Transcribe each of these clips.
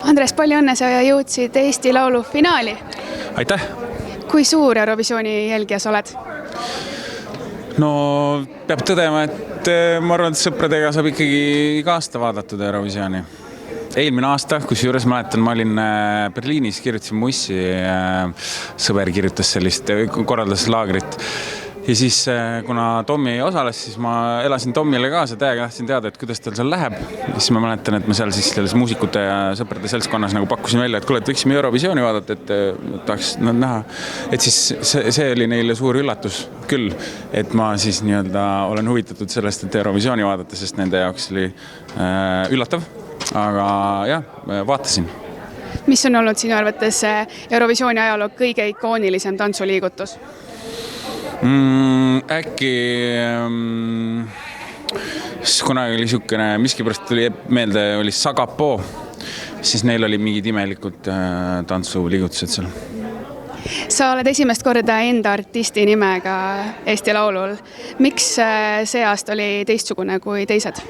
Andres, palju õnne, sa jõudsid Eesti Laulu finaali. Aitäh! Kui suur Eurovisiooni jälgija sa oled? No peab tõdema, et ma arvan, et sõpradega saab ikkagi iga aasta vaadatud Eurovisiooni. Eelmine aasta, kusjuures mäletan, ma olin Berliinis, kirjutasin mussi, sõber kirjutas sellist, korraldas laagrit. Ja siis, kuna Tommi osales, siis ma elasin Tommile kaasa, täiega tahtsin teada, et kuidas tal seal läheb. Ja siis ma mäletan, et ma seal siis selles muusikute ja sõprade seltskonnas nagu pakkusin välja, et kuule, et võiksime Eurovisiooni vaadata, et tahaks nad näha. Et siis see oli neile suur üllatus küll, et ma siis nii-öelda olen huvitatud sellest, et Eurovisiooni vaadata, sest nende jaoks oli üllatav. Aga jah, vaatasin. Mis on olnud sinu arvates Eurovisiooni ajaloo kõige ikoonilisem tantsuliigutus? Äkki kunagi oli niisugune, miskipärast tuli meelde, oli Sagapo, siis neil oli mingid imelikud tantsuliigutused seal. Sa oled esimest korda enda artisti nimega Eesti Laulul. Miks see aasta oli teistsugune kui teised?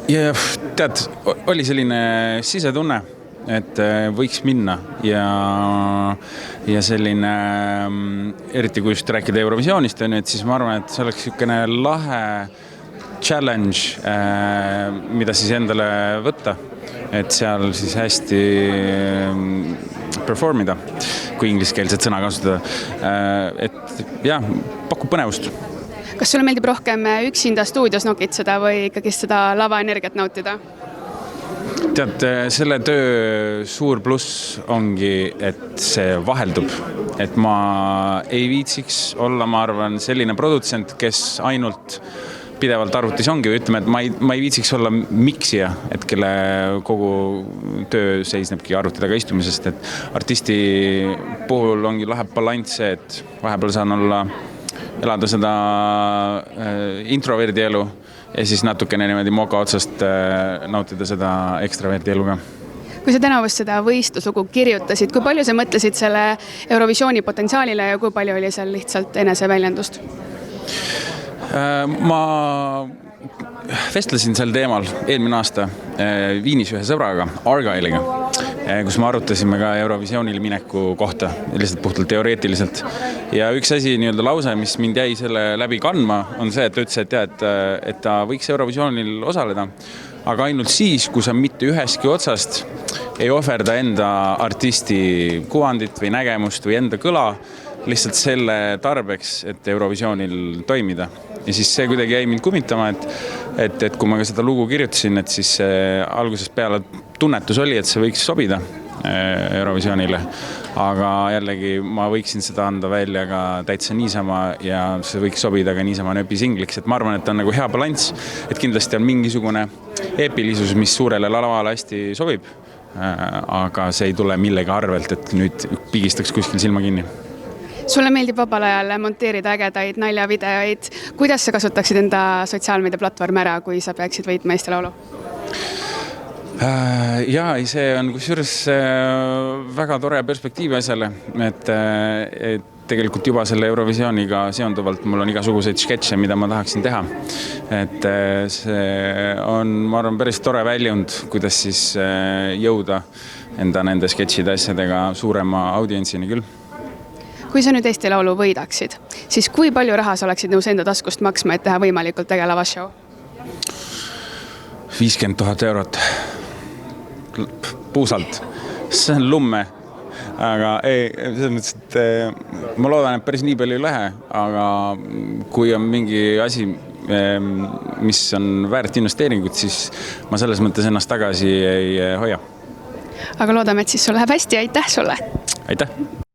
Ja tead, oli selline sisetunne, et võiks minna ja selline, eriti kui just rääkida Eurovisioonist, et siis ma arvan, et see oleks niisugune lahe challenge, mida siis endale võtta, et seal siis hästi performida, kui ingliskeelset sõna kasutada. Et jah, pakub põnevust. Kas sulle meeldib rohkem üksinda stuudios nokitseda või ikkagi seda lavaenergiat nautida? Tead, selle töö suur pluss ongi, et see vaheldub. Et ma ei viitsiks olla, ma arvan, selline produtsent, kes ainult pidevalt arvutis ongi, või ütleme, et ma ei viitsiks olla miksija, et kelle kogu töö seisnebki arvuti taga istumisest, et artisti puhul ongi lahe balanss see, et vahepeal saan elada seda introverdi elu ja siis natukene niimoodi moka otsast nautida seda ekstraverdi elu ka. Kui sa tänavust seda võistluslugu kirjutasid, kui palju sa mõtlesid selle Eurovisiooni potentsiaalile ja kui palju oli seal lihtsalt eneseväljendust? Ma vestlesin sel teemal eelmine aasta Viinis ühe sõbraga, Argyle'iga, kus me arutasime ka Eurovisioonile mineku kohta, lihtsalt puhtalt teoreetiliselt. Ja üks asi nii-öelda lause, mis mind jäi selle läbi kandma, on see, et ta ütles, et ta võiks Eurovisioonil osaleda, aga ainult siis, kui sa mitte üheski otsast ei ohverda enda artisti kuvandit või nägemust või enda kõla, lihtsalt selle tarbeks, et Eurovisioonil toimida. Ja siis see kuidagi jäi mind kumitama, et kui ma ka seda lugu kirjutasin, et siis algusest peale tunnetus oli, et see võiks sobida Eurovisioonile. Aga jällegi ma võiksin seda anda välja ka täitsa niisama ja see võiks sobida ka niisama nööpisingliks. Et ma arvan, et ta on nagu hea balanss, et kindlasti on mingisugune eepilisus, mis suurele lavale hästi sobib. Aga see ei tule millega arvelt, et nüüd pigistaks kuskil silma kinni. Sulle meeldib vabal ajal monteerida ägedaid naljavideoid. Kuidas sa kasutaksid enda sotsiaalmeedia platvorm ära, kui sa peaksid võitma Eesti Laulu? Jaa, see on kusjuures väga tore perspektiiv asjale, et tegelikult juba selle Eurovisiooniga seonduvalt mul on igasuguseid sketše, mida ma tahaksin teha. Et see on, ma arvan, päris tore väljund, kuidas siis jõuda enda nende sketšide asjadega suurema audientsini küll. Kui sa nüüd Eesti Laulu võidaksid, siis kui palju raha sa oleksid nõus enda taskust maksma, et teha võimalikult tegelava show? 50 000 eurot. Puusalt. See on lumme. Aga ei, selles mõttes, et ma loodan, et päris nii palju ei lähe, aga kui on mingi asi, mis on väärt investeeringut, siis ma selles mõttes ennast tagasi ei hoia. Aga loodame, et siis sul läheb hästi. Aitäh sulle! Aitäh!